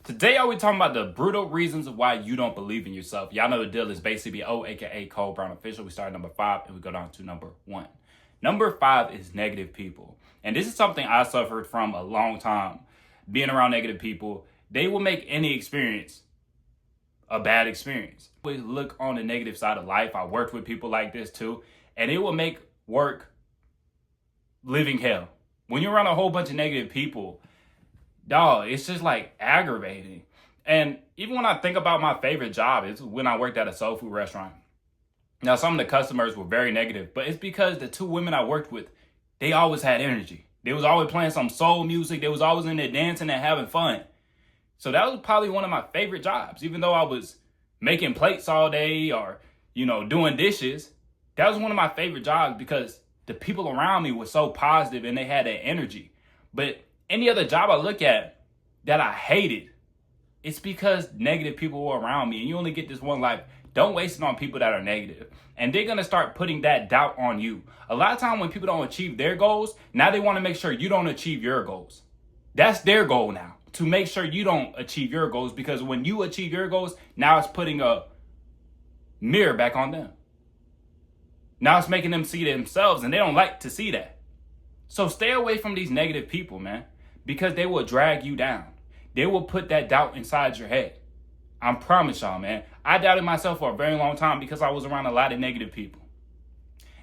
Today, I will be talking about the brutal reasons why you don't believe in yourself. Y'all know the deal is basically aka Cole Brown Official. We start at number 5 and we go down to number 1. Number 5 is negative people. And this is something I suffered from a long time. Being around negative people, they will make any experience a bad experience. We look on the negative side of life. I worked with people like this too, and it will make work living hell. When you're around a whole bunch of negative people, dog, it's just like aggravating. And even when I think about my favorite job, it's when I worked at a soul food restaurant. Now, some of the customers were very negative, but it's because the two women I worked with, they always had energy. They was always playing some soul music. They was always in there dancing and having fun. So that was probably one of my favorite jobs. Even though I was making plates all day or, doing dishes, that was one of my favorite jobs because the people around me were so positive and they had that energy. But any other job I look at that I hated, it's because negative people were around me, and you only get this one life. Don't waste it on people that are negative. And they're going to start putting that doubt on you. A lot of time when people don't achieve their goals, now they want to make sure you don't achieve your goals. That's their goal now, to make sure you don't achieve your goals, because when you achieve your goals, now it's putting a mirror back on them. Now it's making them see themselves, and they don't like to see that. So stay away from these negative people, man, because they will drag you down. They will put that doubt inside your head. I promise y'all, man. I doubted myself for a very long time because I was around a lot of negative people.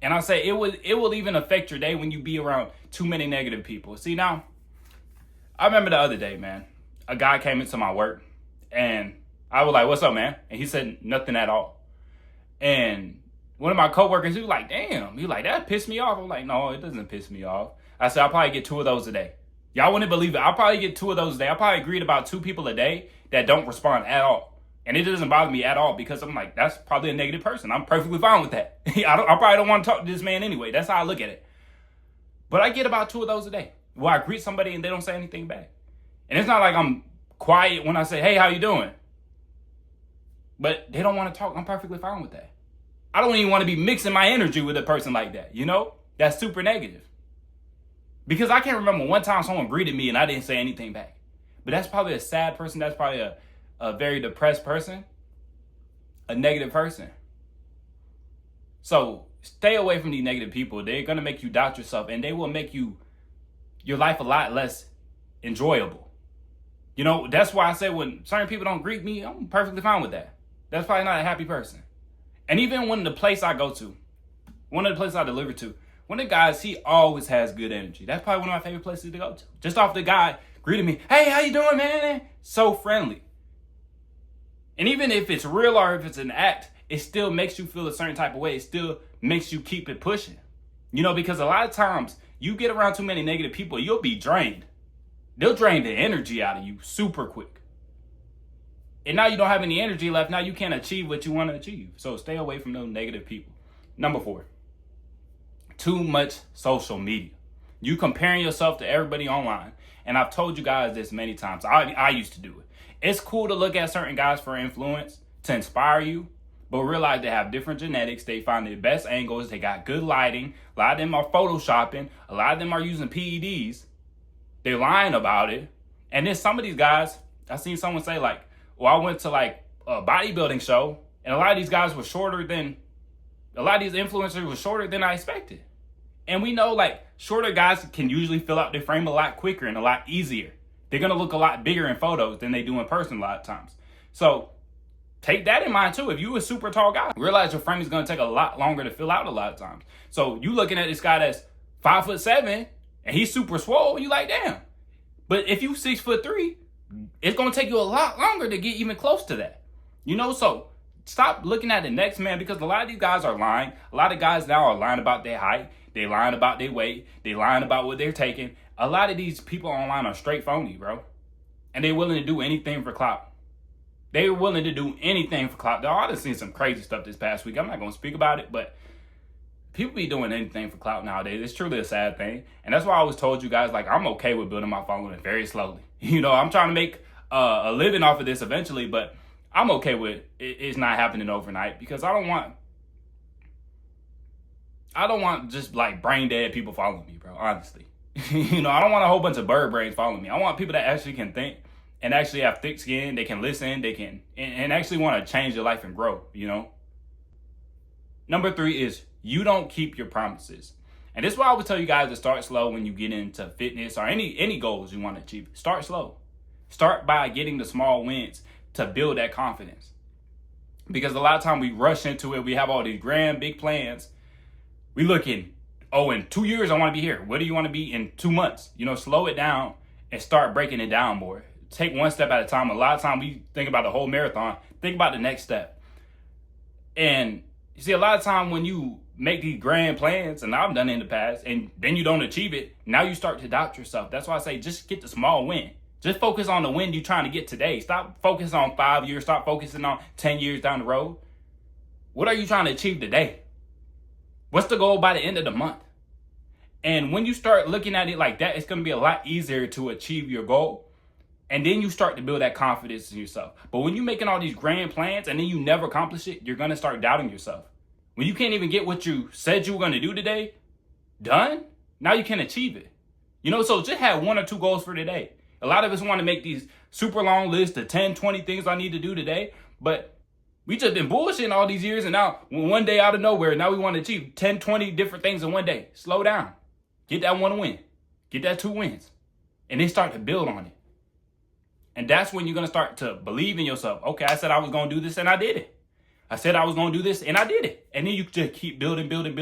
And I say it will even affect your day when you be around too many negative people. See, now, I remember the other day, man, a guy came into my work and I was like, "What's up, man?" And he said nothing at all. And one of my coworkers, he was like, "Damn." He was like, "That pissed me off." I'm like, "No, it doesn't piss me off." I said, "I'll probably get 2 of those a day." Y'all wouldn't believe it. I'll probably get 2 of those a day. I probably greet about 2 people a day that don't respond at all. And it doesn't bother me at all because I'm like, that's probably a negative person. I'm perfectly fine with that. I probably don't want to talk to this man anyway. That's how I look at it. But I get about 2 of those a day where I greet somebody and they don't say anything back. And it's not like I'm quiet when I say, "Hey, how you doing?" But they don't want to talk. I'm perfectly fine with that. I don't even want to be mixing my energy with a person like that, That's super negative. Because I can't remember one time someone greeted me and I didn't say anything back. But that's probably a sad person. That's probably a very depressed person. A negative person. So stay away from these negative people. They're going to make you doubt yourself, and they will make your life a lot less enjoyable. That's why I say when certain people don't greet me, I'm perfectly fine with that. That's probably not a happy person. And even when the place I go to, one of the places I deliver to, one of the guys, he always has good energy. That's probably one of my favorite places to go to. Just off the guy greeting me, "Hey, how you doing, man?" So friendly. And even if it's real or if it's an act, it still makes you feel a certain type of way. It still makes you keep it pushing. Because a lot of times you get around too many negative people, you'll be drained. They'll drain the energy out of you super quick. And now you don't have any energy left. Now you can't achieve what you want to achieve. So stay away from those negative people. Number 4, too much social media. You comparing yourself to everybody online. And I've told you guys this many times. I used to do it. It's cool to look at certain guys for influence, to inspire you, but realize they have different genetics. They find the best angles. They got good lighting. A lot of them are photoshopping. A lot of them are using PEDs. They're lying about it. And then some of these guys, I seen someone say I went to a bodybuilding show, and a lot of these guys were a lot of these influencers were shorter than I expected. And we know shorter guys can usually fill out their frame a lot quicker and a lot easier. They're going to look a lot bigger in photos than they do in person a lot of times. So take that in mind too. If you're a super tall guy, realize your frame is going to take a lot longer to fill out a lot of times. So you looking at this guy that's 5'7" and he's super swole, you like, damn. But if you 6'3", it's going to take you a lot longer to get even close to that. So stop looking at the next man, because a lot of these guys are lying. A lot of guys now are lying about their height. They lying about their weight. They lying about what they're taking. A lot of these people online are straight phony, bro. And they're willing to do anything for clout. They're willing to do anything for clout. I've seen some crazy stuff this past week. I'm not going to speak about it, but people be doing anything for clout nowadays. It's truly a sad thing. And that's why I always told you guys, I'm okay with building my following very slowly. I'm trying to make a living off of this eventually, but I'm okay with it's not happening overnight, because I don't want just brain dead people following me, bro, honestly. I don't want a whole bunch of bird brains following me. I want people that actually can think, and actually have thick skin. They can listen, they can, and actually want to change their life and grow, Number 3 is you don't keep your promises. And this is why I would tell you guys to start slow when you get into fitness or any goals you want to achieve. Start slow. Start by getting the small wins to build that confidence. Because a lot of time we rush into it. We have all these grand, big plans. We looking, in 2 years, I want to be here. Where do you want to be in 2 months? Slow it down and start breaking it down more. Take one step at a time. A lot of time we think about the whole marathon. Think about the next step. And you see, a lot of time when you make these grand plans, and I've done it in the past, and then you don't achieve it, now you start to doubt yourself. That's why I say just get the small win. Just focus on the win you're trying to get today. Stop focusing on 5 years. Stop focusing on 10 years down the road. What are you trying to achieve today? What's the goal by the end of the month? And when you start looking at it like that, it's going to be a lot easier to achieve your goal. And then you start to build that confidence in yourself. But when you're making all these grand plans and then you never accomplish it, you're going to start doubting yourself. When you can't even get what you said you were going to do today done, now you can achieve it. So just have 1 or 2 goals for today. A lot of us want to make these super long lists of 10, 20 things I need to do today. But we just been bullshitting all these years. And now one day out of nowhere, now we want to achieve 10, 20 different things in one day. Slow down. Get that 1 win. Get that 2 wins. And then start to build on it. And that's when you're going to start to believe in yourself. Okay, I said I was going to do this and I did it. I said I was going to do this and I did it. And then you just keep building. Going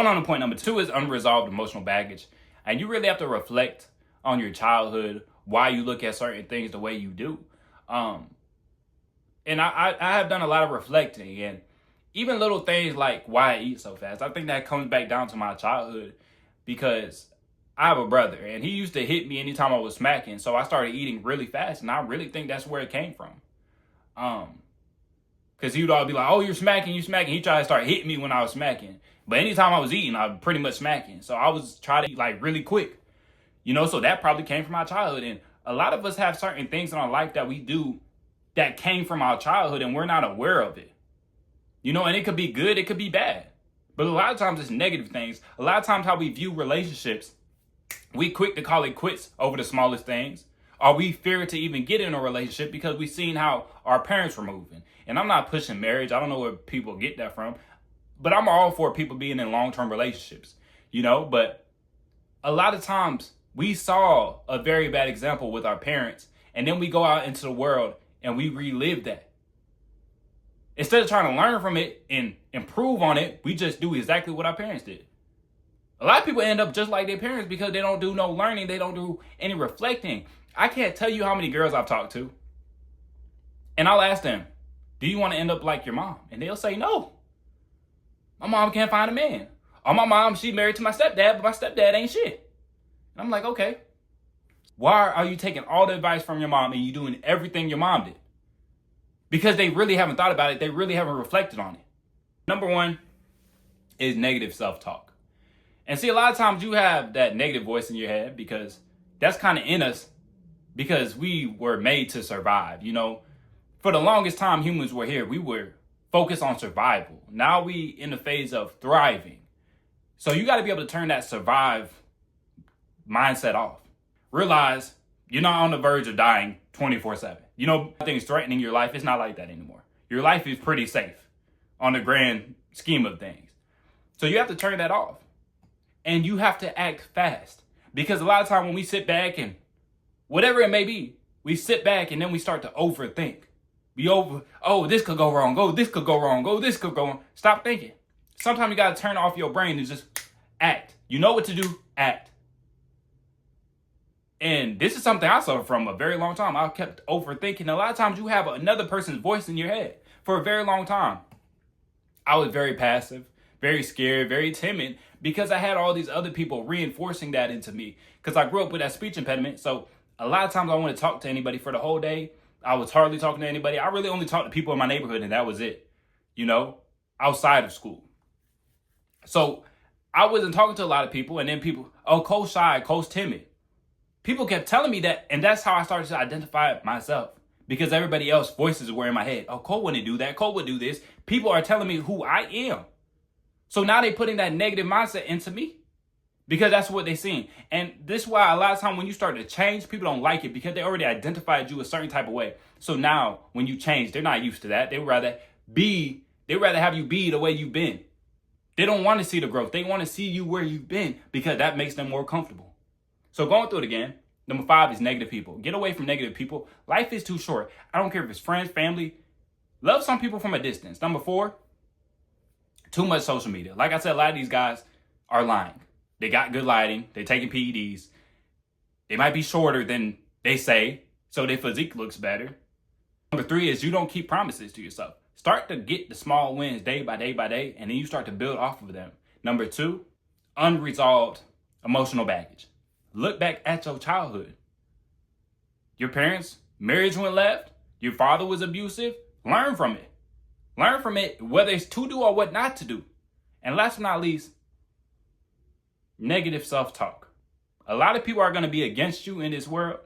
on to point number 2 is unresolved emotional baggage. And you really have to reflect on your childhood, why you look at certain things the way you do. And I have done a lot of reflecting, and even little things like why I eat so fast. I think that comes back down to my childhood, because I have a brother and he used to hit me anytime I was smacking. So I started eating really fast, and I really think that's where it came from. Because he would always be like, oh, you're smacking. He tried to start hitting me when I was smacking. But anytime I was eating, I was pretty much smacking. So I was trying to eat like really quick. So that probably came from my childhood. And a lot of us have certain things in our life that we do that came from our childhood and we're not aware of it. And it could be good, it could be bad. But a lot of times it's negative things. A lot of times how we view relationships, we quick to call it quits over the smallest things. Or we fear to even get in a relationship because we've seen how our parents were moving. And I'm not pushing marriage. I don't know where people get that from. But I'm all for people being in long-term relationships. But a lot of times we saw a very bad example with our parents. And then we go out into the world and we relive that. Instead of trying to learn from it and improve on it, we just do exactly what our parents did. A lot of people end up just like their parents because they don't do no learning. They don't do any reflecting. I can't tell you how many girls I've talked to. And I'll ask them, do you want to end up like your mom? And they'll say, no. My mom can't find a man. Or my mom, she married to my stepdad, but my stepdad ain't shit. And I'm like, okay. Why are you taking all the advice from your mom and you doing everything your mom did? Because they really haven't thought about it. They really haven't reflected on it. Number 1 is negative self-talk. And see, a lot of times you have that negative voice in your head because that's kind of in us because we were made to survive. For the longest time humans were here, we were focused on survival. Now we in the phase of thriving. So you got to be able to turn that survive mindset off. Realize you're not on the verge of dying 24/7. Things threatening your life. It's not like that anymore. Your life is pretty safe on the grand scheme of things. So you have to turn that off. And you have to act fast. Because a lot of time when we sit back and whatever it may be, we sit back and then we start to overthink. This could go wrong. This could go wrong. This could go wrong. Stop thinking. Sometimes you got to turn off your brain and just act. You know what to do, act. And this is something I suffered from a very long time. I kept overthinking. A lot of times you have another person's voice in your head for a very long time. I was very passive, very scared, very timid because I had all these other people reinforcing that into me because I grew up with that speech impediment. So a lot of times I want to talk to anybody for the whole day. I was hardly talking to anybody. I really only talked to people in my neighborhood and that was it, outside of school. So I wasn't talking to a lot of people and then people, Cole's shy, Cole's timid. People kept telling me that, and that's how I started to identify myself. Because everybody else's voices were in my head. Cole wouldn't do that. Cole would do this. People are telling me who I am. So now they're putting that negative mindset into me. because that's what they seen. And this is why a lot of time when you start to change, people don't like it because they already identified you a certain type of way. So now when you change, they're not used to that. They'd rather have you be the way you've been. They don't want to see the growth. They want to see you where you've been because that makes them more comfortable. So going through it again, number 5 is negative people. Get away from negative people. Life is too short. I don't care if it's friends, family. Love some people from a distance. Number 4, too much social media. Like I said, a lot of these guys are lying. They got good lighting. They're taking PEDs. They might be shorter than they say, so their physique looks better. Number 3 is you don't keep promises to yourself. Start to get the small wins day by day by day, and then you start to build off of them. Number 2, unresolved emotional baggage. Look back at your childhood. Your parents' marriage went left. Your father was abusive. Learn from it. Learn from it, whether it's to do or what not to do. And last but not least, negative self-talk. A lot of people are going to be against you in this world,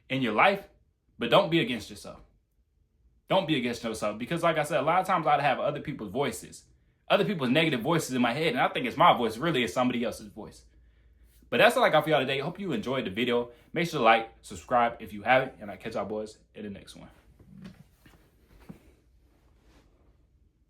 in your life, but don't be against yourself. Don't be against yourself because, like I said, a lot of times I have other people's voices, other people's negative voices in my head, and I think it's my voice. Really, it's somebody else's voice. But that's all I got for y'all today. Hope you enjoyed the video. Make sure to like, subscribe if you haven't, and I'll catch y'all boys in the next one.